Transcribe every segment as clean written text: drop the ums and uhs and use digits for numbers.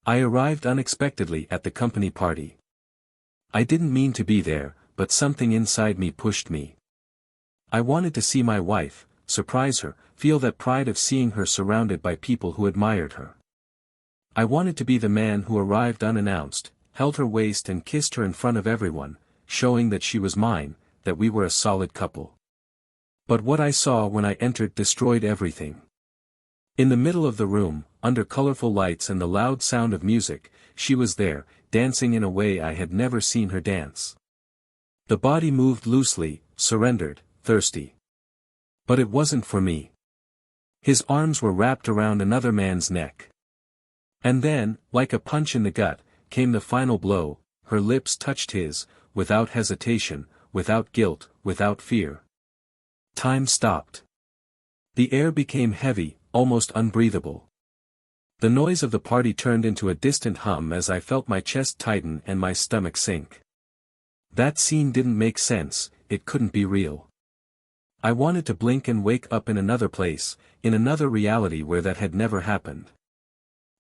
I arrived unexpectedly at the company party. I didn't mean to be there, but something inside me pushed me. I wanted to see my wife, surprise her, feel that pride of seeing her surrounded by people who admired her. I wanted to be the man who arrived unannounced, held her waist and kissed her in front of everyone, showing that she was mine, that we were a solid couple. But what I saw when I entered destroyed everything. In the middle of the room, under colorful lights and the loud sound of music, she was there, dancing in a way I had never seen her dance. The body moved loosely, surrendered, thirsty. But it wasn't for me. His arms were wrapped around another man's neck. And then, like a punch in the gut, came the final blow. Her lips touched his, without hesitation, without guilt, without fear. Time stopped. The air became heavy, almost unbreathable. The noise of the party turned into a distant hum as I felt my chest tighten and my stomach sink. That scene didn't make sense, it couldn't be real. I wanted to blink and wake up in another place, in another reality where that had never happened.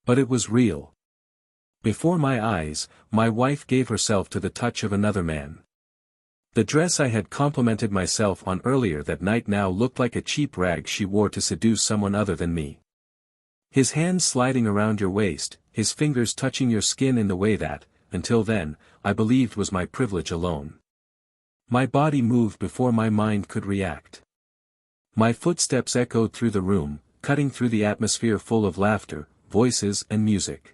But it was real. Before my eyes, my wife gave herself to the touch of another man. The dress I had complimented myself on earlier that night now looked like a cheap rag she wore to seduce someone other than me. His hands sliding around your waist, his fingers touching your skin in the way that, until then, I believed was my privilege alone. My body moved before my mind could react. My footsteps echoed through the room, cutting through the atmosphere full of laughter, voices and music.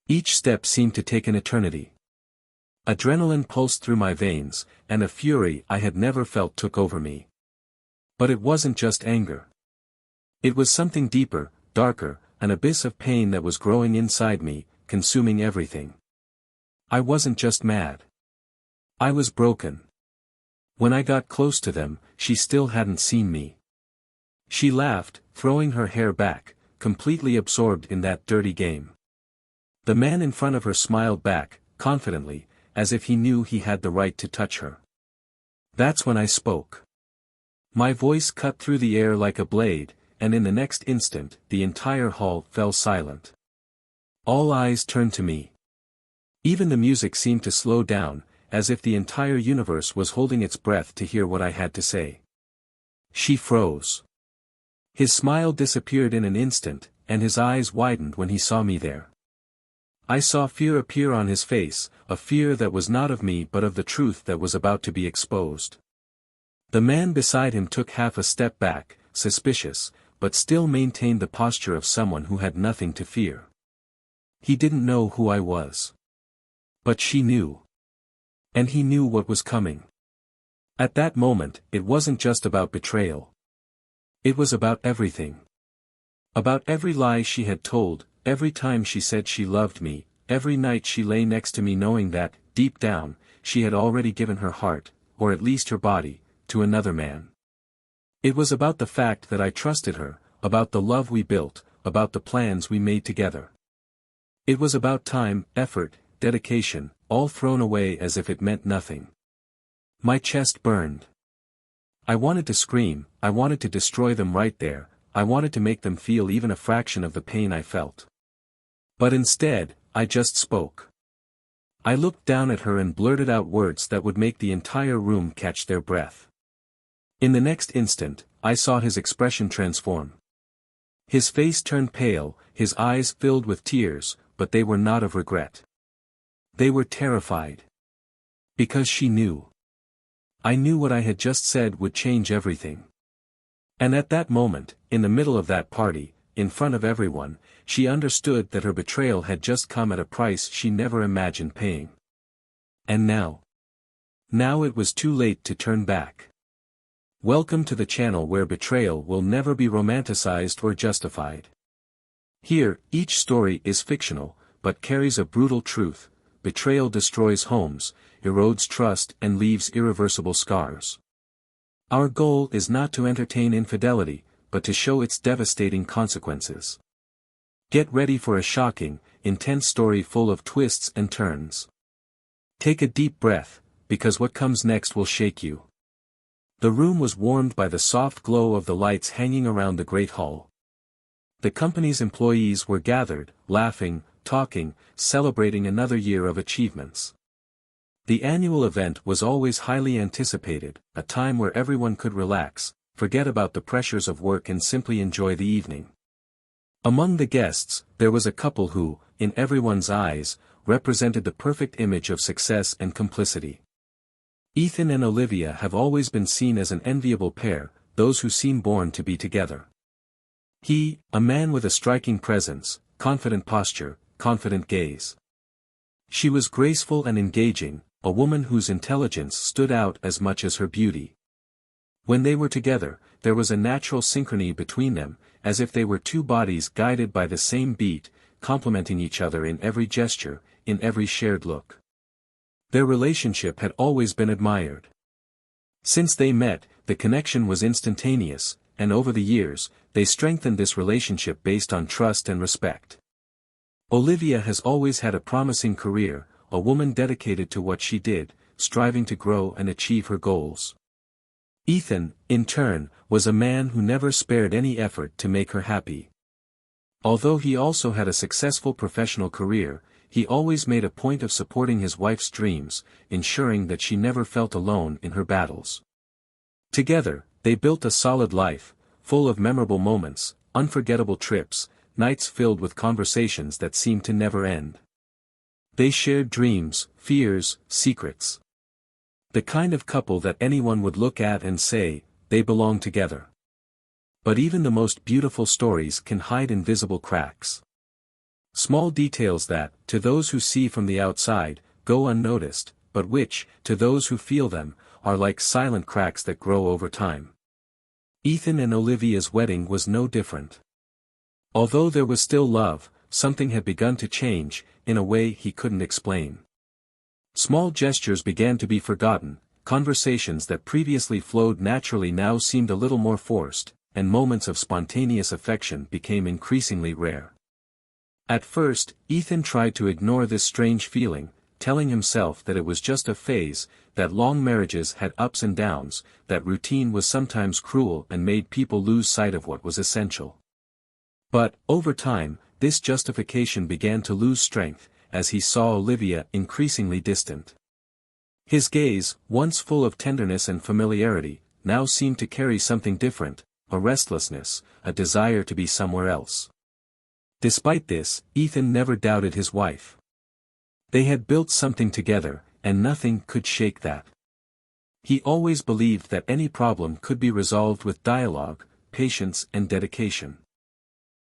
Each step seemed to take an eternity. Adrenaline pulsed through my veins, and a fury I had never felt took over me. But it wasn't just anger. It was something deeper, darker, an abyss of pain that was growing inside me, consuming everything. I wasn't just mad. I was broken. When I got close to them, she still hadn't seen me. She laughed, throwing her hair back, completely absorbed in that dirty game. The man in front of her smiled back, confidently, as if he knew he had the right to touch her. That's when I spoke. My voice cut through the air like a blade, and in the next instant, the entire hall fell silent. All eyes turned to me. Even the music seemed to slow down, as if the entire universe was holding its breath to hear what I had to say. She froze. His smile disappeared in an instant, and his eyes widened when he saw me there. I saw fear appear on his face, a fear that was not of me but of the truth that was about to be exposed. The man beside him took half a step back, suspicious, but still maintained the posture of someone who had nothing to fear. He didn't know who I was. But she knew. And he knew what was coming. At that moment, it wasn't just about betrayal. It was about everything. About every lie she had told, every time she said she loved me, every night she lay next to me knowing that, deep down, she had already given her heart, or at least her body, to another man. It was about the fact that I trusted her, about the love we built, about the plans we made together. It was about time, effort, dedication, all thrown away as if it meant nothing. My chest burned. I wanted to scream, I wanted to destroy them right there, I wanted to make them feel even a fraction of the pain I felt. But instead, I just spoke. I looked down at her and blurted out words that would make the entire room catch their breath. In the next instant, I saw his expression transform. His face turned pale, his eyes filled with tears, but they were not of regret. They were terrified. Because she knew. I knew what I had just said would change everything. And at that moment, in the middle of that party, in front of everyone, she understood that her betrayal had just come at a price she never imagined paying. And now? Now it was too late to turn back. Welcome to the channel where betrayal will never be romanticized or justified. Here, each story is fictional, but carries a brutal truth. Betrayal destroys homes, erodes trust and leaves irreversible scars. Our goal is not to entertain infidelity, but to show its devastating consequences. Get ready for a shocking, intense story full of twists and turns. Take a deep breath, because what comes next will shake you. The room was warmed by the soft glow of the lights hanging around the great hall. The company's employees were gathered, laughing, talking, celebrating another year of achievements. The annual event was always highly anticipated, a time where everyone could relax, forget about the pressures of work and simply enjoy the evening. Among the guests, there was a couple who, in everyone's eyes, represented the perfect image of success and complicity. Ethan and Olivia have always been seen as an enviable pair, those who seem born to be together. He, a man with a striking presence, confident posture, confident gaze. She was graceful and engaging, a woman whose intelligence stood out as much as her beauty. When they were together, there was a natural synchrony between them, as if they were two bodies guided by the same beat, complementing each other in every gesture, in every shared look. Their relationship had always been admired. Since they met, the connection was instantaneous, and over the years, they strengthened this relationship based on trust and respect. Olivia has always had a promising career, a woman dedicated to what she did, striving to grow and achieve her goals. Ethan, in turn, was a man who never spared any effort to make her happy. Although he also had a successful professional career, he always made a point of supporting his wife's dreams, ensuring that she never felt alone in her battles. Together, they built a solid life, full of memorable moments, unforgettable trips, nights filled with conversations that seemed to never end. They shared dreams, fears, secrets. The kind of couple that anyone would look at and say, they belong together. But even the most beautiful stories can hide invisible cracks. Small details that, to those who see from the outside, go unnoticed, but which, to those who feel them, are like silent cracks that grow over time. Ethan and Olivia's wedding was no different. Although there was still love, something had begun to change, in a way he couldn't explain. Small gestures began to be forgotten, conversations that previously flowed naturally now seemed a little more forced, and moments of spontaneous affection became increasingly rare. At first, Ethan tried to ignore this strange feeling, telling himself that it was just a phase, that long marriages had ups and downs, that routine was sometimes cruel and made people lose sight of what was essential. But, over time, this justification began to lose strength, as he saw Olivia increasingly distant. His gaze, once full of tenderness and familiarity, now seemed to carry something different, a restlessness, a desire to be somewhere else. Despite this, Ethan never doubted his wife. They had built something together, and nothing could shake that. He always believed that any problem could be resolved with dialogue, patience and dedication.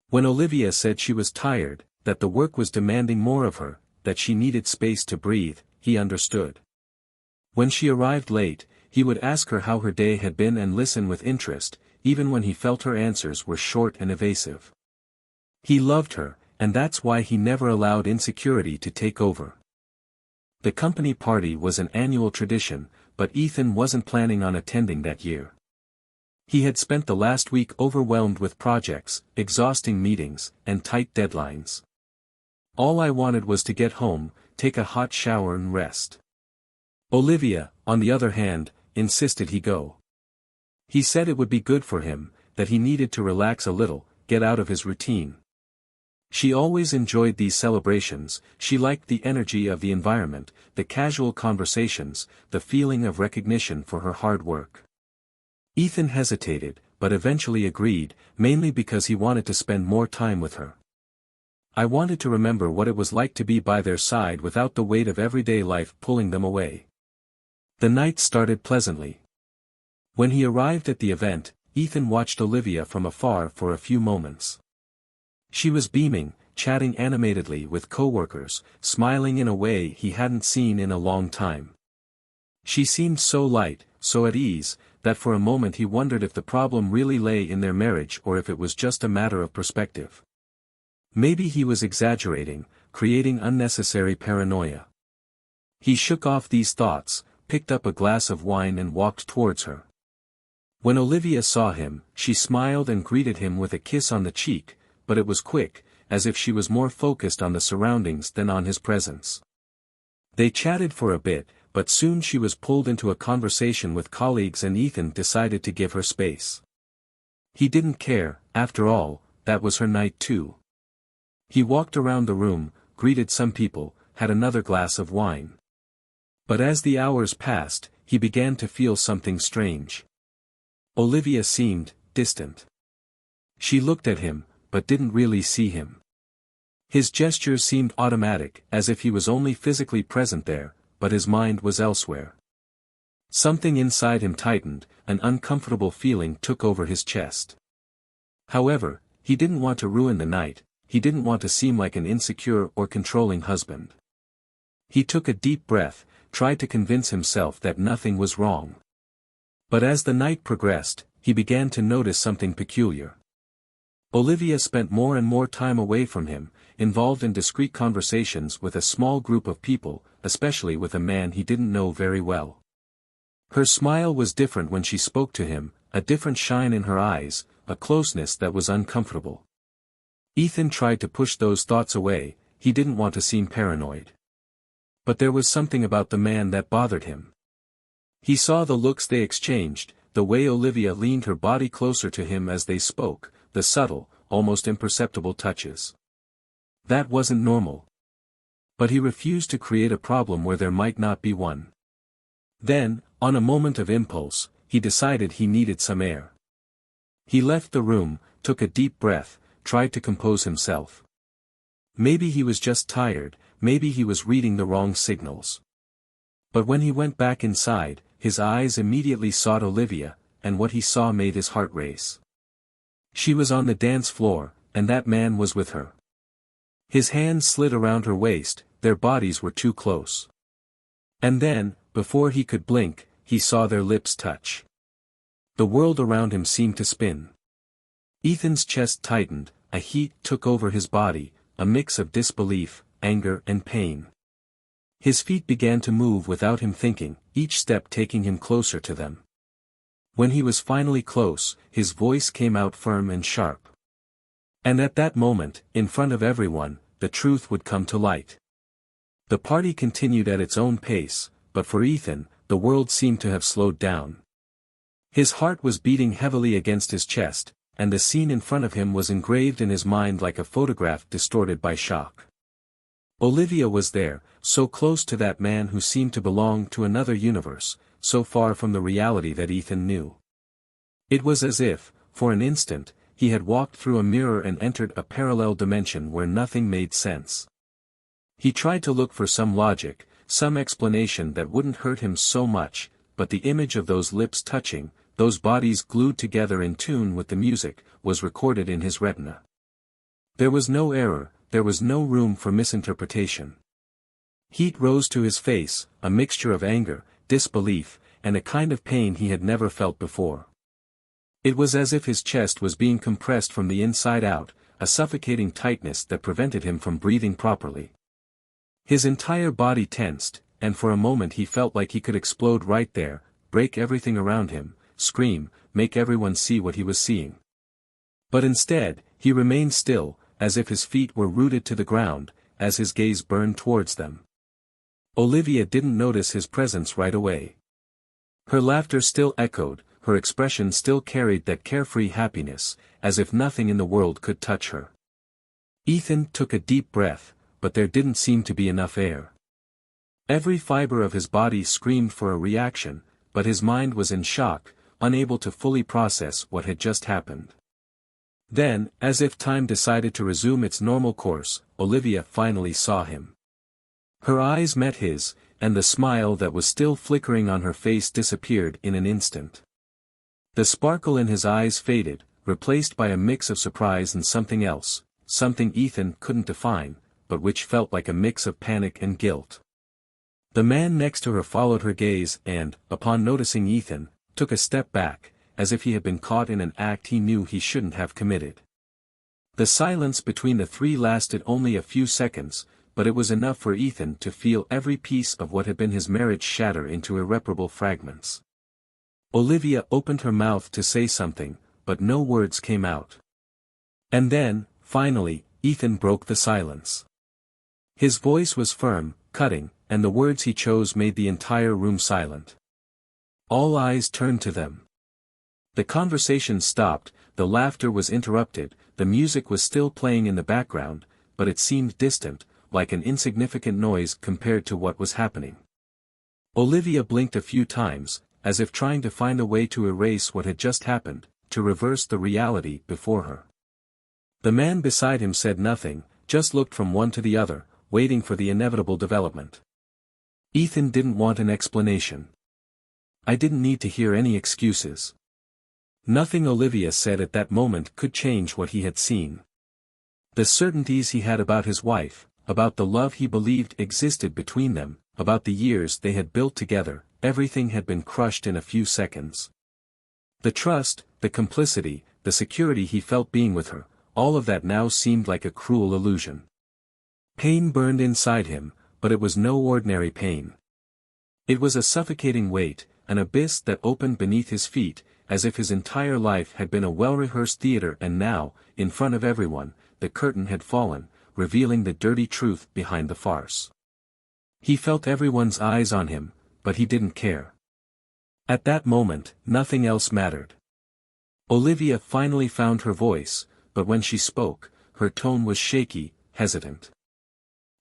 When Olivia said she was tired, that the work was demanding more of her, that she needed space to breathe, he understood. When she arrived late, he would ask her how her day had been and listen with interest, even when he felt her answers were short and evasive. He loved her, and that's why he never allowed insecurity to take over. The company party was an annual tradition, but Ethan wasn't planning on attending that year. He had spent the last week overwhelmed with projects, exhausting meetings, and tight deadlines. All I wanted was to get home, take a hot shower and rest. Olivia, on the other hand, insisted he go. He said it would be good for him, that he needed to relax a little, get out of his routine. She always enjoyed these celebrations, she liked the energy of the environment, the casual conversations, the feeling of recognition for her hard work. Ethan hesitated, but eventually agreed, mainly because he wanted to spend more time with her. I wanted to remember what it was like to be by their side without the weight of everyday life pulling them away. The night started pleasantly. When he arrived at the event, Ethan watched Olivia from afar for a few moments. She was beaming, chatting animatedly with coworkers, smiling in a way he hadn't seen in a long time. She seemed so light, so at ease, that for a moment he wondered if the problem really lay in their marriage or if it was just a matter of perspective. Maybe he was exaggerating, creating unnecessary paranoia. He shook off these thoughts, picked up a glass of wine and walked towards her. When Olivia saw him, she smiled and greeted him with a kiss on the cheek, but it was quick, as if she was more focused on the surroundings than on his presence. They chatted for a bit, but soon she was pulled into a conversation with colleagues and Ethan decided to give her space. He didn't care, after all, that was her night too. He walked around the room, greeted some people, had another glass of wine. But as the hours passed, he began to feel something strange. Olivia seemed distant. She looked at him, but didn't really see him. His gestures seemed automatic, as if he was only physically present there, but his mind was elsewhere. Something inside him tightened, an uncomfortable feeling took over his chest. However, he didn't want to ruin the night, he didn't want to seem like an insecure or controlling husband. He took a deep breath, tried to convince himself that nothing was wrong. But as the night progressed, he began to notice something peculiar. Olivia spent more and more time away from him, involved in discreet conversations with a small group of people, especially with a man he didn't know very well. Her smile was different when she spoke to him, a different shine in her eyes, a closeness that was uncomfortable. Ethan tried to push those thoughts away, he didn't want to seem paranoid. But there was something about the man that bothered him. He saw the looks they exchanged, the way Olivia leaned her body closer to him as they spoke, the subtle, almost imperceptible touches. That wasn't normal. But he refused to create a problem where there might not be one. Then, on a moment of impulse, he decided he needed some air. He left the room, took a deep breath, tried to compose himself. Maybe he was just tired, maybe he was reading the wrong signals. But when he went back inside, his eyes immediately sought Olivia, and what he saw made his heart race. She was on the dance floor, and that man was with her. His hands slid around her waist, their bodies were too close. And then, before he could blink, he saw their lips touch. The world around him seemed to spin. Ethan's chest tightened, a heat took over his body, a mix of disbelief, anger and pain. His feet began to move without him thinking, each step taking him closer to them. When he was finally close, his voice came out firm and sharp. And at that moment, in front of everyone, the truth would come to light. The party continued at its own pace, but for Ethan, the world seemed to have slowed down. His heart was beating heavily against his chest, and the scene in front of him was engraved in his mind like a photograph distorted by shock. Olivia was there, so close to that man who seemed to belong to another universe, so far from the reality that Ethan knew. It was as if, for an instant, he had walked through a mirror and entered a parallel dimension where nothing made sense. He tried to look for some logic, some explanation that wouldn't hurt him so much, but the image of those lips touching, those bodies glued together in tune with the music, was recorded in his retina. There was no error, there was no room for misinterpretation. Heat rose to his face, a mixture of anger, disbelief, and a kind of pain he had never felt before. It was as if his chest was being compressed from the inside out, a suffocating tightness that prevented him from breathing properly. His entire body tensed, and for a moment he felt like he could explode right there, break everything around him, scream, make everyone see what he was seeing. But instead, he remained still, as if his feet were rooted to the ground, as his gaze burned towards them. Olivia didn't notice his presence right away. Her laughter still echoed, her expression still carried that carefree happiness, as if nothing in the world could touch her. Ethan took a deep breath, but there didn't seem to be enough air. Every fiber of his body screamed for a reaction, but his mind was in shock, unable to fully process what had just happened. Then, as if time decided to resume its normal course, Olivia finally saw him. Her eyes met his, and the smile that was still flickering on her face disappeared in an instant. The sparkle in his eyes faded, replaced by a mix of surprise and something else, something Ethan couldn't define, but which felt like a mix of panic and guilt. The man next to her followed her gaze and, upon noticing Ethan, took a step back, as if he had been caught in an act he knew he shouldn't have committed. The silence between the three lasted only a few seconds, but it was enough for Ethan to feel every piece of what had been his marriage shatter into irreparable fragments. Olivia opened her mouth to say something, but no words came out. And then, finally, Ethan broke the silence. His voice was firm, cutting, and the words he chose made the entire room silent. All eyes turned to them. The conversation stopped, the laughter was interrupted, the music was still playing in the background, but it seemed distant, like an insignificant noise compared to what was happening. Olivia blinked a few times, as if trying to find a way to erase what had just happened, to reverse the reality before her. The man beside him said nothing, just looked from one to the other, waiting for the inevitable development. Ethan didn't want an explanation. I didn't need to hear any excuses. Nothing Olivia said at that moment could change what he had seen. The certainties he had about his wife, about the love he believed existed between them, about the years they had built together, everything had been crushed in a few seconds. The trust, the complicity, the security he felt being with her, all of that now seemed like a cruel illusion. Pain burned inside him, but it was no ordinary pain. It was a suffocating weight, an abyss that opened beneath his feet, as if his entire life had been a well-rehearsed theater and now, in front of everyone, the curtain had fallen, revealing the dirty truth behind the farce. He felt everyone's eyes on him, but he didn't care. At that moment, nothing else mattered. Olivia finally found her voice, but when she spoke, her tone was shaky, hesitant.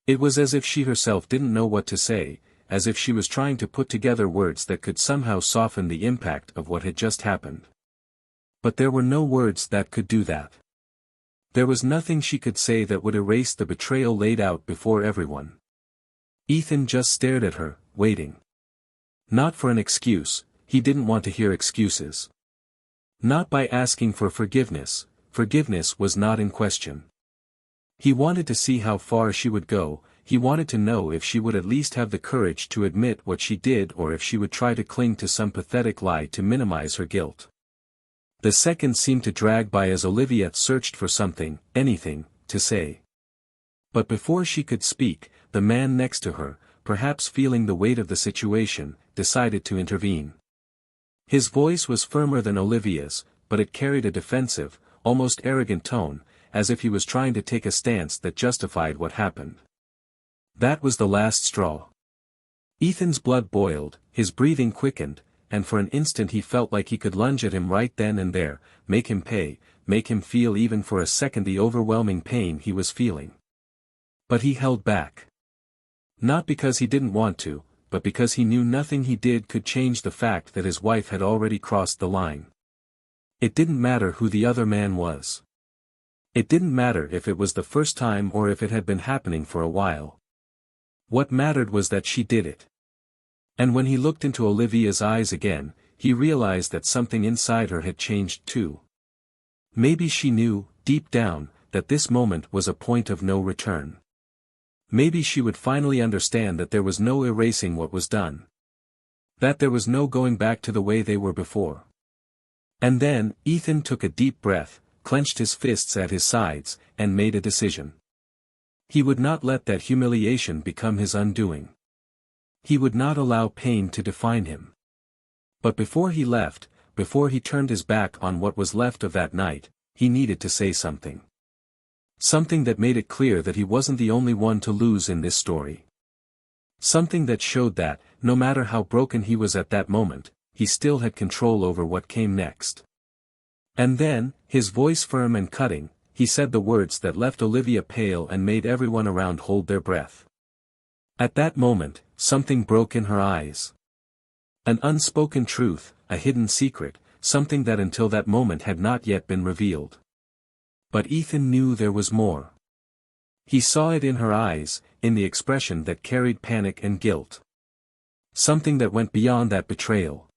It was as if she herself didn't know what to say, as if she was trying to put together words that could somehow soften the impact of what had just happened. But there were no words that could do that. There was nothing she could say that would erase the betrayal laid out before everyone. Ethan just stared at her, waiting. Not for an excuse, he didn't want to hear excuses. Not by asking for forgiveness, forgiveness was not in question. He wanted to see how far she would go, he wanted to know if she would at least have the courage to admit what she did or if she would try to cling to some pathetic lie to minimize her guilt. The seconds seemed to drag by as Olivia searched for something, anything, to say. But before she could speak, the man next to her, perhaps feeling the weight of the situation, decided to intervene. His voice was firmer than Olivia's, but it carried a defensive, almost arrogant tone, as if he was trying to take a stance that justified what happened. That was the last straw. Ethan's blood boiled, his breathing quickened, and for an instant he felt like he could lunge at him right then and there, make him pay, make him feel even for a second the overwhelming pain he was feeling. But he held back. Not because he didn't want to, but because he knew nothing he did could change the fact that his wife had already crossed the line. It didn't matter who the other man was. It didn't matter if it was the first time or if it had been happening for a while. What mattered was that she did it. And when he looked into Olivia's eyes again, he realized that something inside her had changed too. Maybe she knew, deep down, that this moment was a point of no return. Maybe she would finally understand that there was no erasing what was done. That there was no going back to the way they were before. And then, Ethan took a deep breath, clenched his fists at his sides, and made a decision. He would not let that humiliation become his undoing. He would not allow pain to define him. But before he left, before he turned his back on what was left of that night, he needed to say something. Something that made it clear that he wasn't the only one to lose in this story. Something that showed that, no matter how broken he was at that moment, he still had control over what came next. And then, his voice firm and cutting, he said the words that left Olivia pale and made everyone around hold their breath. At that moment, something broke in her eyes. An unspoken truth, a hidden secret, something that until that moment had not yet been revealed. But Ethan knew there was more. He saw it in her eyes, in the expression that carried panic and guilt. Something that went beyond that betrayal.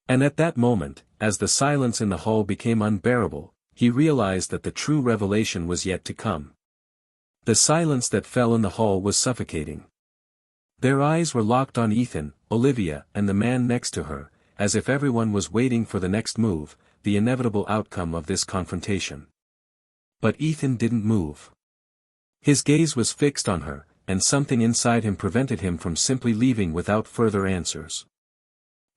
And at that moment, as the silence in the hall became unbearable, he realized that the true revelation was yet to come. The silence that fell in the hall was suffocating. Their eyes were locked on Ethan, Olivia, and the man next to her, as if everyone was waiting for the next move, the inevitable outcome of this confrontation. But Ethan didn't move. His gaze was fixed on her, and something inside him prevented him from simply leaving without further answers.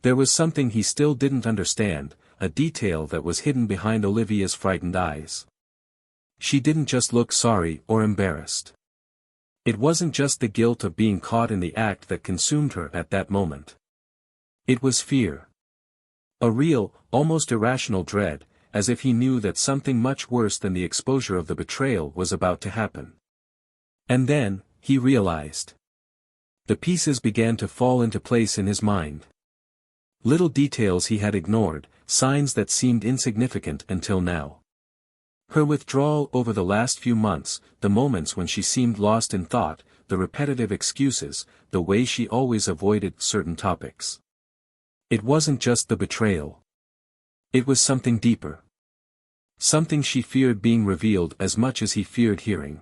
There was something he still didn't understand, a detail that was hidden behind Olivia's frightened eyes. She didn't just look sorry or embarrassed. It wasn't just the guilt of being caught in the act that consumed her at that moment. It was fear. A real, almost irrational dread, as if he knew that something much worse than the exposure of the betrayal was about to happen. And then, he realized. The pieces began to fall into place in his mind. Little details he had ignored, signs that seemed insignificant until now. Her withdrawal over the last few months, the moments when she seemed lost in thought, the repetitive excuses, the way she always avoided certain topics. It wasn't just the betrayal. It was something deeper. Something she feared being revealed as much as he feared hearing.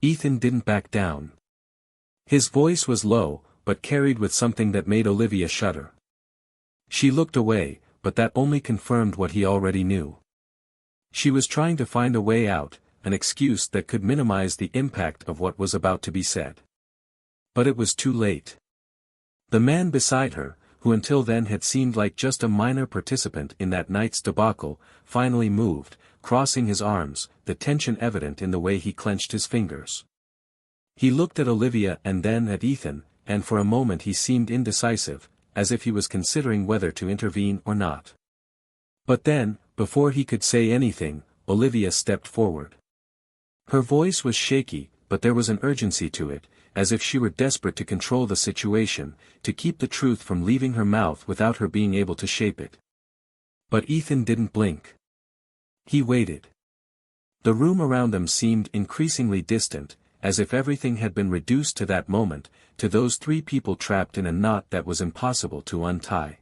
Ethan didn't back down. His voice was low, but carried with something that made Olivia shudder. She looked away, but that only confirmed what he already knew. She was trying to find a way out, an excuse that could minimize the impact of what was about to be said. But it was too late. The man beside her, who until then had seemed like just a minor participant in that night's debacle, finally moved, crossing his arms, the tension evident in the way he clenched his fingers. He looked at Olivia and then at Ethan, and for a moment he seemed indecisive, as if he was considering whether to intervene or not. But then, before he could say anything, Olivia stepped forward. Her voice was shaky, but there was an urgency to it, as if she were desperate to control the situation, to keep the truth from leaving her mouth without her being able to shape it. But Ethan didn't blink. He waited. The room around them seemed increasingly distant, as if everything had been reduced to that moment, to those three people trapped in a knot that was impossible to untie.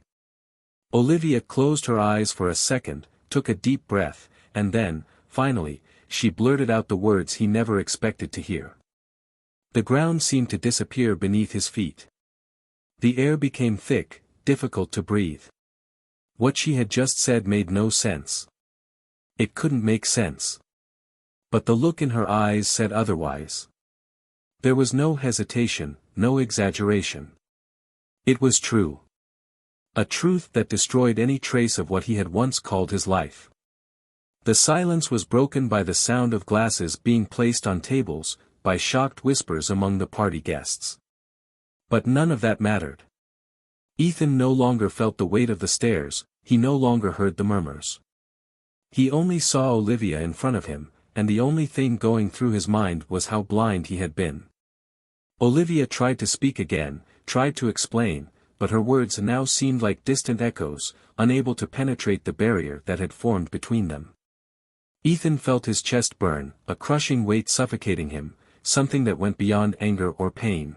Olivia closed her eyes for a second, took a deep breath, and then, finally, she blurted out the words he never expected to hear. The ground seemed to disappear beneath his feet. The air became thick, difficult to breathe. What she had just said made no sense. It couldn't make sense. But the look in her eyes said otherwise. There was no hesitation, no exaggeration. It was true. A truth that destroyed any trace of what he had once called his life. The silence was broken by the sound of glasses being placed on tables, by shocked whispers among the party guests. But none of that mattered. Ethan no longer felt the weight of the stares, he no longer heard the murmurs. He only saw Olivia in front of him, and the only thing going through his mind was how blind he had been. Olivia tried to speak again, tried to explain, but her words now seemed like distant echoes, unable to penetrate the barrier that had formed between them. Ethan felt his chest burn, a crushing weight suffocating him, something that went beyond anger or pain.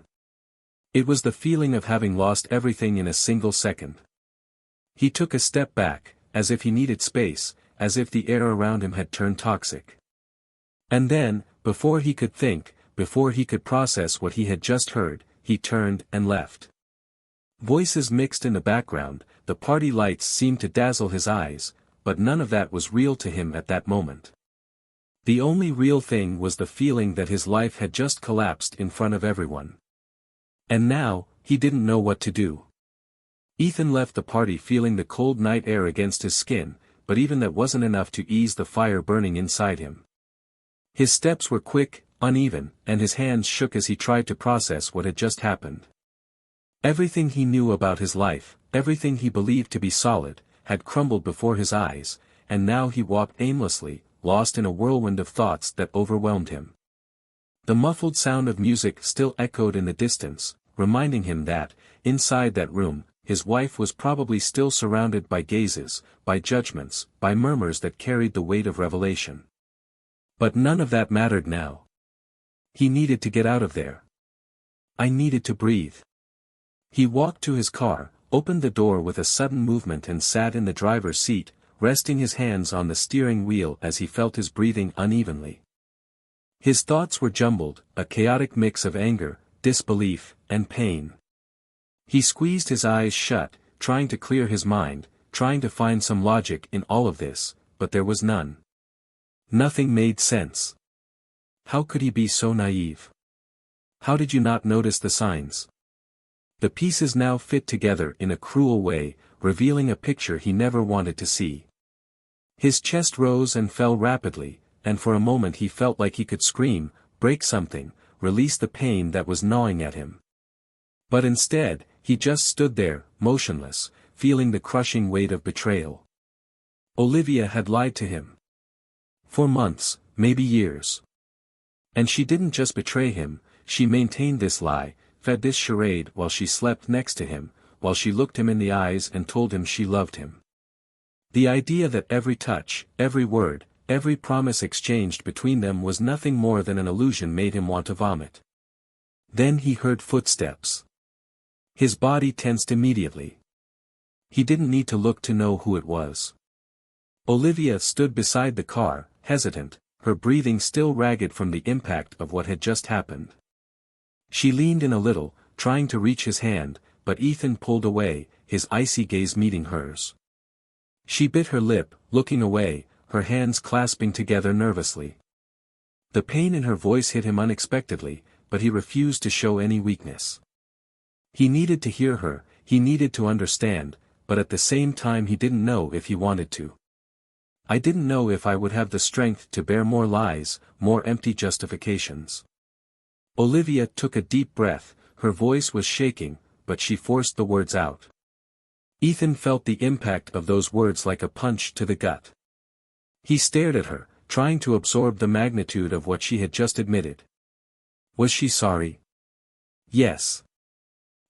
It was the feeling of having lost everything in a single second. He took a step back, as if he needed space, as if the air around him had turned toxic. And then, before he could think, before he could process what he had just heard, he turned and left. Voices mixed in the background, the party lights seemed to dazzle his eyes, but none of that was real to him at that moment. The only real thing was the feeling that his life had just collapsed in front of everyone. And now, he didn't know what to do. Ethan left the party feeling the cold night air against his skin, but even that wasn't enough to ease the fire burning inside him. His steps were quick, uneven, and his hands shook as he tried to process what had just happened. Everything he knew about his life, everything he believed to be solid, had crumbled before his eyes, and now he walked aimlessly, lost in a whirlwind of thoughts that overwhelmed him. The muffled sound of music still echoed in the distance, reminding him that, inside that room, his wife was probably still surrounded by gazes, by judgments, by murmurs that carried the weight of revelation. But none of that mattered now. He needed to get out of there. I needed to breathe. He walked to his car, opened the door with a sudden movement and sat in the driver's seat, resting his hands on the steering wheel as he felt his breathing unevenly. His thoughts were jumbled, a chaotic mix of anger, disbelief, and pain. He squeezed his eyes shut, trying to clear his mind, trying to find some logic in all of this, but there was none. Nothing made sense. How could he be so naive? How did you not notice the signs? The pieces now fit together in a cruel way, revealing a picture he never wanted to see. His chest rose and fell rapidly, and for a moment he felt like he could scream, break something, release the pain that was gnawing at him. But instead, he just stood there, motionless, feeling the crushing weight of betrayal. Olivia had lied to him. For months, maybe years. And she didn't just betray him, she maintained this lie, fed this charade while she slept next to him, while she looked him in the eyes and told him she loved him. The idea that every touch, every word, every promise exchanged between them was nothing more than an illusion made him want to vomit. Then he heard footsteps. His body tensed immediately. He didn't need to look to know who it was. Olivia stood beside the car, hesitant, her breathing still ragged from the impact of what had just happened. She leaned in a little, trying to reach his hand, but Ethan pulled away, his icy gaze meeting hers. She bit her lip, looking away, her hands clasping together nervously. The pain in her voice hit him unexpectedly, but he refused to show any weakness. He needed to hear her, he needed to understand, but at the same time he didn't know if he wanted to. I didn't know if I would have the strength to bear more lies, more empty justifications. Olivia took a deep breath, her voice was shaking, but she forced the words out. Ethan felt the impact of those words like a punch to the gut. He stared at her, trying to absorb the magnitude of what she had just admitted. Was she sorry? Yes.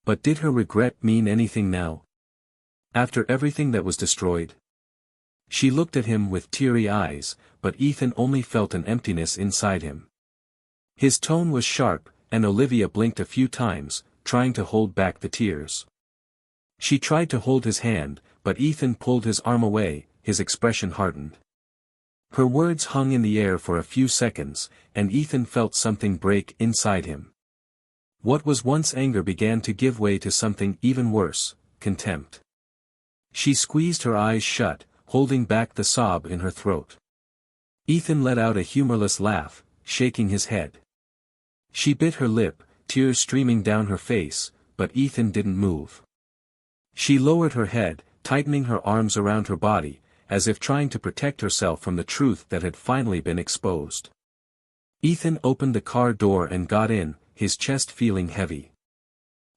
But did her regret mean anything now? After everything that was destroyed? She looked at him with teary eyes, but Ethan only felt an emptiness inside him. His tone was sharp, and Olivia blinked a few times, trying to hold back the tears. She tried to hold his hand, but Ethan pulled his arm away, his expression hardened. Her words hung in the air for a few seconds, and Ethan felt something break inside him. What was once anger began to give way to something even worse, contempt. She squeezed her eyes shut, holding back the sob in her throat. Ethan let out a humorless laugh, shaking his head. She bit her lip, tears streaming down her face, but Ethan didn't move. She lowered her head, tightening her arms around her body, as if trying to protect herself from the truth that had finally been exposed. Ethan opened the car door and got in, his chest feeling heavy.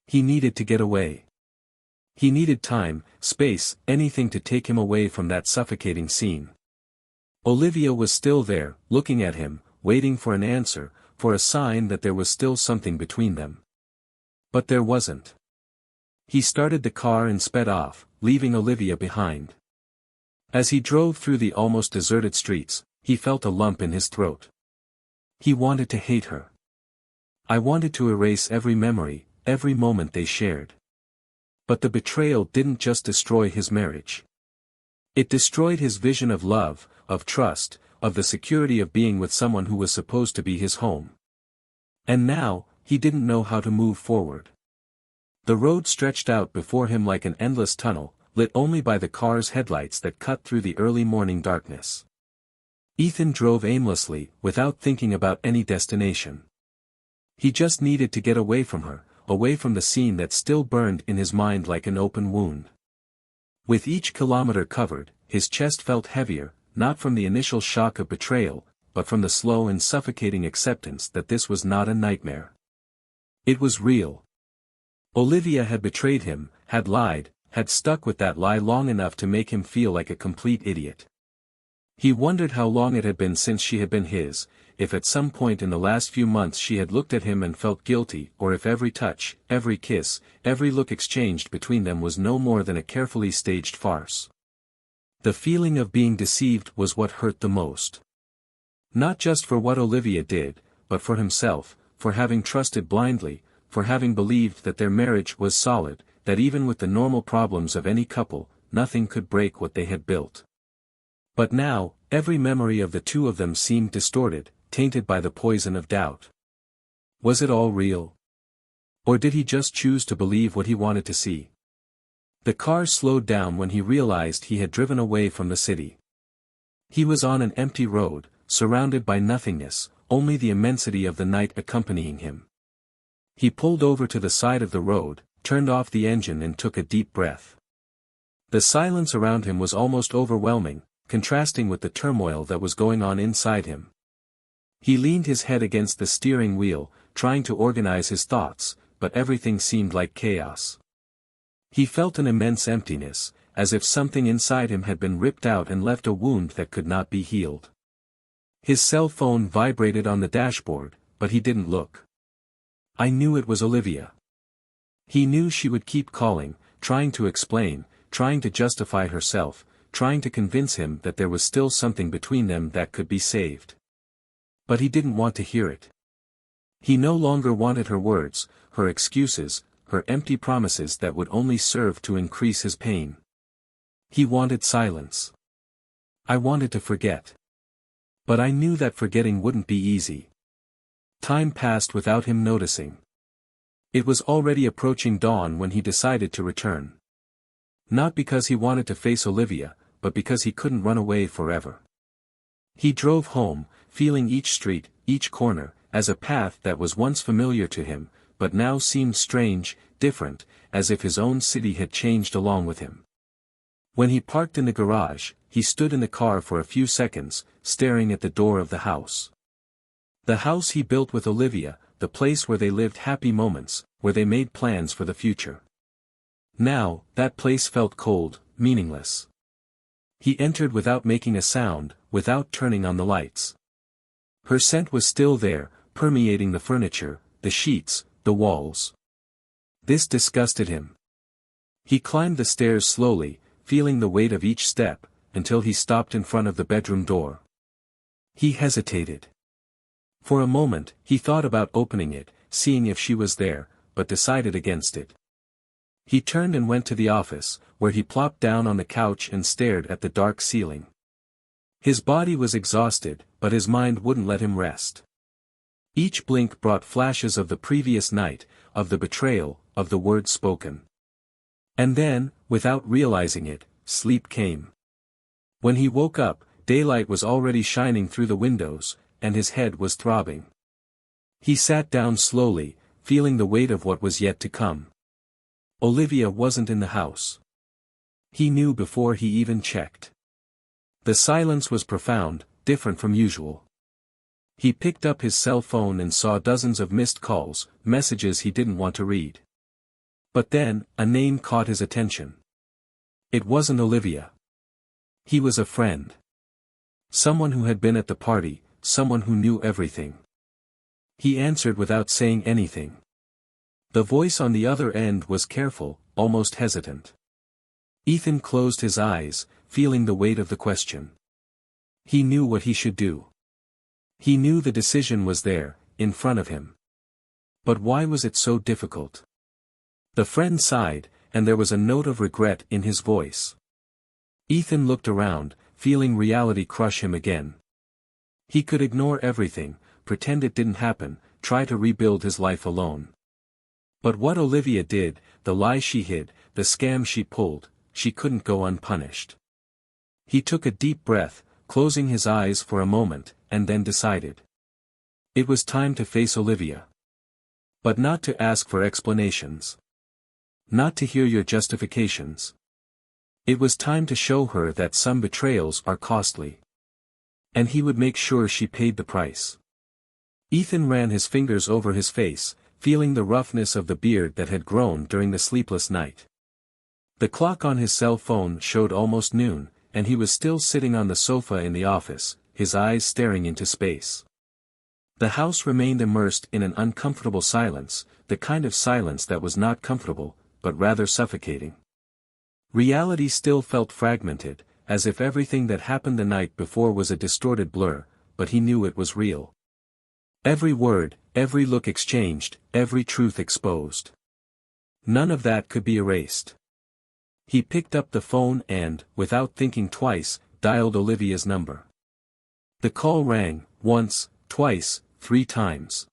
He needed to get away. He needed time, space, anything to take him away from that suffocating scene. Olivia was still there, looking at him, waiting for an answer, for a sign that there was still something between them. But there wasn't. He started the car and sped off, leaving Olivia behind. As he drove through the almost deserted streets, he felt a lump in his throat. He wanted to hate her. I wanted to erase every memory, every moment they shared. But the betrayal didn't just destroy his marriage. It destroyed his vision of love, of trust, of the security of being with someone who was supposed to be his home. And now, he didn't know how to move forward. The road stretched out before him like an endless tunnel, lit only by the car's headlights that cut through the early morning darkness. Ethan drove aimlessly, without thinking about any destination. He just needed to get away from her, away from the scene that still burned in his mind like an open wound. With each kilometer covered, his chest felt heavier, not from the initial shock of betrayal, but from the slow and suffocating acceptance that this was not a nightmare. It was real. Olivia had betrayed him, had lied, had stuck with that lie long enough to make him feel like a complete idiot. He wondered how long it had been since she had been his, if at some point in the last few months she had looked at him and felt guilty, or if every touch, every kiss, every look exchanged between them was no more than a carefully staged farce. The feeling of being deceived was what hurt the most. Not just for what Olivia did, but for himself, for having trusted blindly, for having believed that their marriage was solid, that even with the normal problems of any couple, nothing could break what they had built. But now, every memory of the two of them seemed distorted, tainted by the poison of doubt. Was it all real? Or did he just choose to believe what he wanted to see? The car slowed down when he realized he had driven away from the city. He was on an empty road, surrounded by nothingness, only the immensity of the night accompanying him. He pulled over to the side of the road, turned off the engine and took a deep breath. The silence around him was almost overwhelming, contrasting with the turmoil that was going on inside him. He leaned his head against the steering wheel, trying to organize his thoughts, but everything seemed like chaos. He felt an immense emptiness, as if something inside him had been ripped out and left a wound that could not be healed. His cell phone vibrated on the dashboard, but he didn't look. I knew it was Olivia. He knew she would keep calling, trying to explain, trying to justify herself, trying to convince him that there was still something between them that could be saved. But he didn't want to hear it. He no longer wanted her words, her excuses, her empty promises that would only serve to increase his pain. He wanted silence. I wanted to forget. But I knew that forgetting wouldn't be easy. Time passed without him noticing. It was already approaching dawn when he decided to return. Not because he wanted to face Olivia, but because he couldn't run away forever. He drove home, feeling each street, each corner, as a path that was once familiar to him, but now seemed strange, different, as if his own city had changed along with him. When he parked in the garage, he stood in the car for a few seconds, staring at the door of the house. The house he built with Olivia, the place where they lived happy moments, where they made plans for the future. Now, that place felt cold, meaningless. He entered without making a sound, without turning on the lights. Her scent was still there, permeating the furniture, the sheets, the walls. This disgusted him. He climbed the stairs slowly, feeling the weight of each step, until he stopped in front of the bedroom door. He hesitated. For a moment, he thought about opening it, seeing if she was there, but decided against it. He turned and went to the office, where he plopped down on the couch and stared at the dark ceiling. His body was exhausted, but his mind wouldn't let him rest. Each blink brought flashes of the previous night, of the betrayal, of the words spoken. And then, without realizing it, sleep came. When he woke up, daylight was already shining through the windows, and his head was throbbing. He sat down slowly, feeling the weight of what was yet to come. Olivia wasn't in the house. He knew before he even checked. The silence was profound, different from usual. He picked up his cell phone and saw dozens of missed calls, messages he didn't want to read. But then, a name caught his attention. It wasn't Olivia. He was a friend. Someone who had been at the party, someone who knew everything. He answered without saying anything. The voice on the other end was careful, almost hesitant. Ethan closed his eyes, feeling the weight of the question. He knew what he should do. He knew the decision was there, in front of him. But why was it so difficult? The friend sighed, and there was a note of regret in his voice. Ethan looked around, feeling reality crush him again. He could ignore everything, pretend it didn't happen, try to rebuild his life alone. But what Olivia did, the lie she hid, the scam she pulled, she couldn't go unpunished. He took a deep breath, closing his eyes for a moment, and then decided. It was time to face Olivia. But not to ask for explanations. Not to hear your justifications. It was time to show her that some betrayals are costly. And he would make sure she paid the price. Ethan ran his fingers over his face, feeling the roughness of the beard that had grown during the sleepless night. The clock on his cell phone showed almost noon, and he was still sitting on the sofa in the office, his eyes staring into space. The house remained immersed in an uncomfortable silence, the kind of silence that was not comfortable, but rather suffocating. Reality still felt fragmented, as if everything that happened the night before was a distorted blur, but he knew it was real. Every word, every look exchanged, every truth exposed. None of that could be erased. He picked up the phone and, without thinking twice, dialed Olivia's number. The call rang, once, twice, 3 times.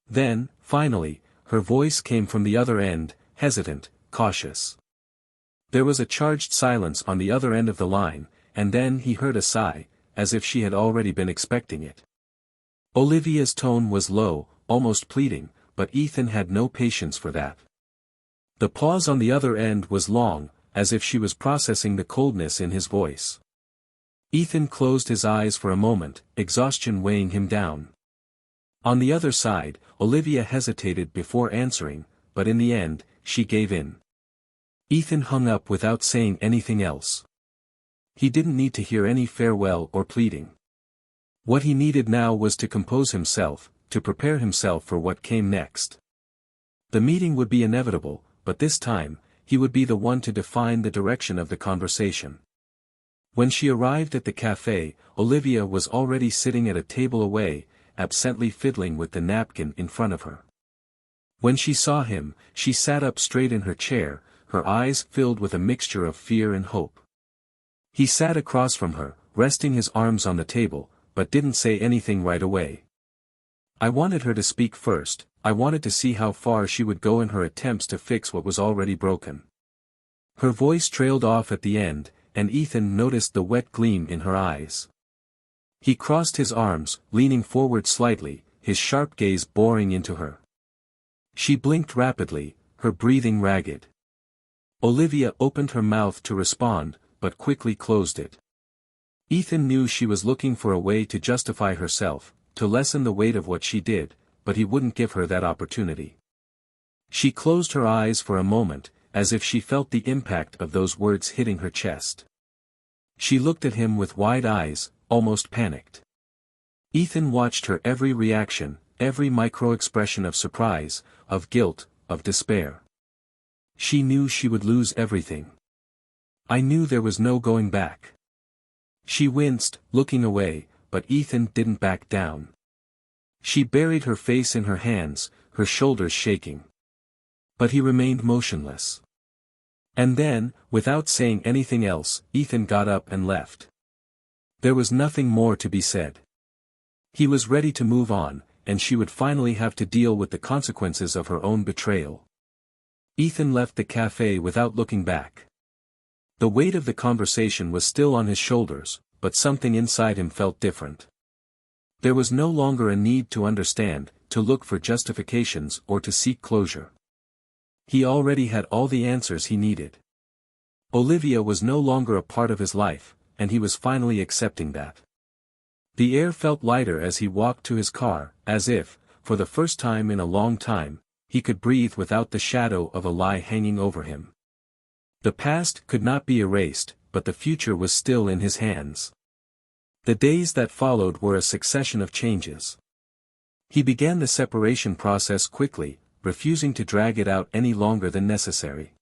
Then, finally, her voice came from the other end, hesitant, cautious. There was a charged silence on the other end of the line, and then he heard a sigh, as if she had already been expecting it. Olivia's tone was low, almost pleading, but Ethan had no patience for that. The pause on the other end was long, as if she was processing the coldness in his voice. Ethan closed his eyes for a moment, exhaustion weighing him down. On the other side, Olivia hesitated before answering, but in the end, she gave in. Ethan hung up without saying anything else. He didn't need to hear any farewell or pleading. What he needed now was to compose himself, to prepare himself for what came next. The meeting would be inevitable, but this time, he would be the one to define the direction of the conversation. When she arrived at the cafe, Olivia was already sitting at a table away, absently fiddling with the napkin in front of her. When she saw him, she sat up straight in her chair, her eyes filled with a mixture of fear and hope. He sat across from her, resting his arms on the table, but didn't say anything right away. I wanted her to speak first. I wanted to see how far she would go in her attempts to fix what was already broken. Her voice trailed off at the end, and Ethan noticed the wet gleam in her eyes. He crossed his arms, leaning forward slightly, his sharp gaze boring into her. She blinked rapidly, her breathing ragged. Olivia opened her mouth to respond, but quickly closed it. Ethan knew she was looking for a way to justify herself, to lessen the weight of what she did, but he wouldn't give her that opportunity. She closed her eyes for a moment, as if she felt the impact of those words hitting her chest. She looked at him with wide eyes, almost panicked. Ethan watched her every reaction, every micro-expression of surprise, of guilt, of despair. She knew she would lose everything. I knew there was no going back. She winced, looking away, but Ethan didn't back down. She buried her face in her hands, her shoulders shaking. But he remained motionless. And then, without saying anything else, Ethan got up and left. There was nothing more to be said. He was ready to move on, and she would finally have to deal with the consequences of her own betrayal. Ethan left the cafe without looking back. The weight of the conversation was still on his shoulders, but something inside him felt different. There was no longer a need to understand, to look for justifications or to seek closure. He already had all the answers he needed. Olivia was no longer a part of his life, and he was finally accepting that. The air felt lighter as he walked to his car, as if, for the first time in a long time, he could breathe without the shadow of a lie hanging over him. The past could not be erased, but the future was still in his hands. The days that followed were a succession of changes. He began the separation process quickly, refusing to drag it out any longer than necessary.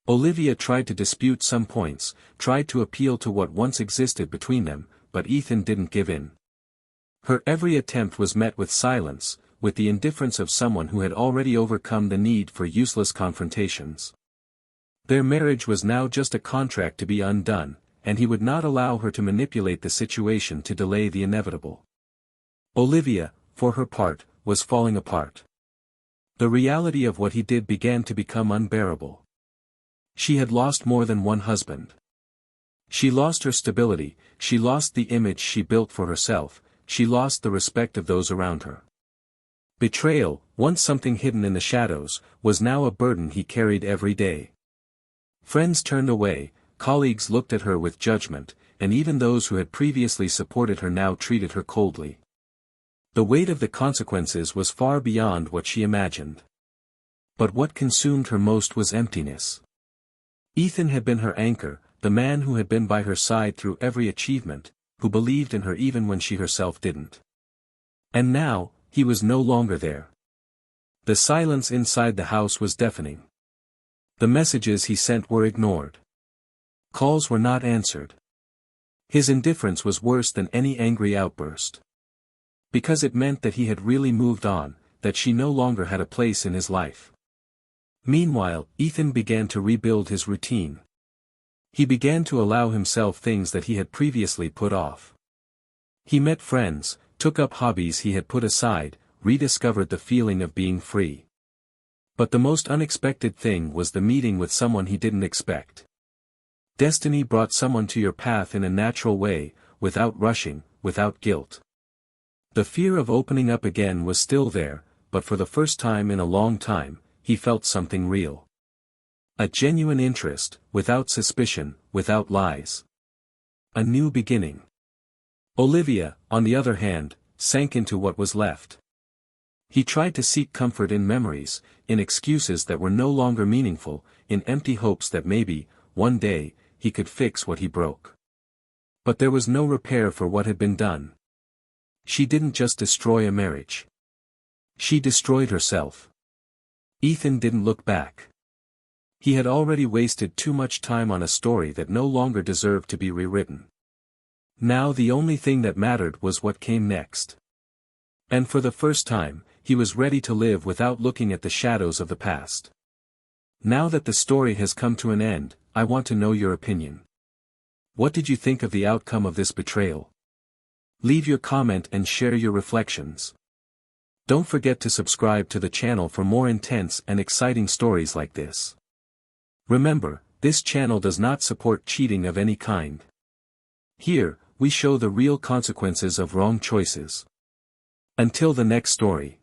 Olivia tried to dispute some points, tried to appeal to what once existed between them, but Ethan didn't give in. Her every attempt was met with silence, with the indifference of someone who had already overcome the need for useless confrontations. Their marriage was now just a contract to be undone, and he would not allow her to manipulate the situation to delay the inevitable. Olivia, for her part, was falling apart. The reality of what he did began to become unbearable. She had lost more than one husband. She lost her stability, she lost the image she built for herself, she lost the respect of those around her. Betrayal, once something hidden in the shadows, was now a burden he carried every day. Friends turned away, colleagues looked at her with judgment, and even those who had previously supported her now treated her coldly. The weight of the consequences was far beyond what she imagined. But what consumed her most was emptiness. Ethan had been her anchor, the man who had been by her side through every achievement, who believed in her even when she herself didn't. And now, he was no longer there. The silence inside the house was deafening. The messages he sent were ignored. Calls were not answered. His indifference was worse than any angry outburst. Because it meant that he had really moved on, that she no longer had a place in his life. Meanwhile, Ethan began to rebuild his routine. He began to allow himself things that he had previously put off. He met friends, took up hobbies he had put aside, rediscovered the feeling of being free. But the most unexpected thing was the meeting with someone he didn't expect. Destiny brought someone to your path in a natural way, without rushing, without guilt. The fear of opening up again was still there, but for the first time in a long time, he felt something real. A genuine interest, without suspicion, without lies. A new beginning. Olivia, on the other hand, sank into what was left. He tried to seek comfort in memories, in excuses that were no longer meaningful, in empty hopes that maybe, one day, he could fix what he broke. But there was no repair for what had been done. She didn't just destroy a marriage. She destroyed herself. Ethan didn't look back. He had already wasted too much time on a story that no longer deserved to be rewritten. Now the only thing that mattered was what came next. And for the first time, he was ready to live without looking at the shadows of the past. Now that the story has come to an end, I want to know your opinion. What did you think of the outcome of this betrayal? Leave your comment and share your reflections. Don't forget to subscribe to the channel for more intense and exciting stories like this. Remember, this channel does not support cheating of any kind. Here, we show the real consequences of wrong choices. Until the next story.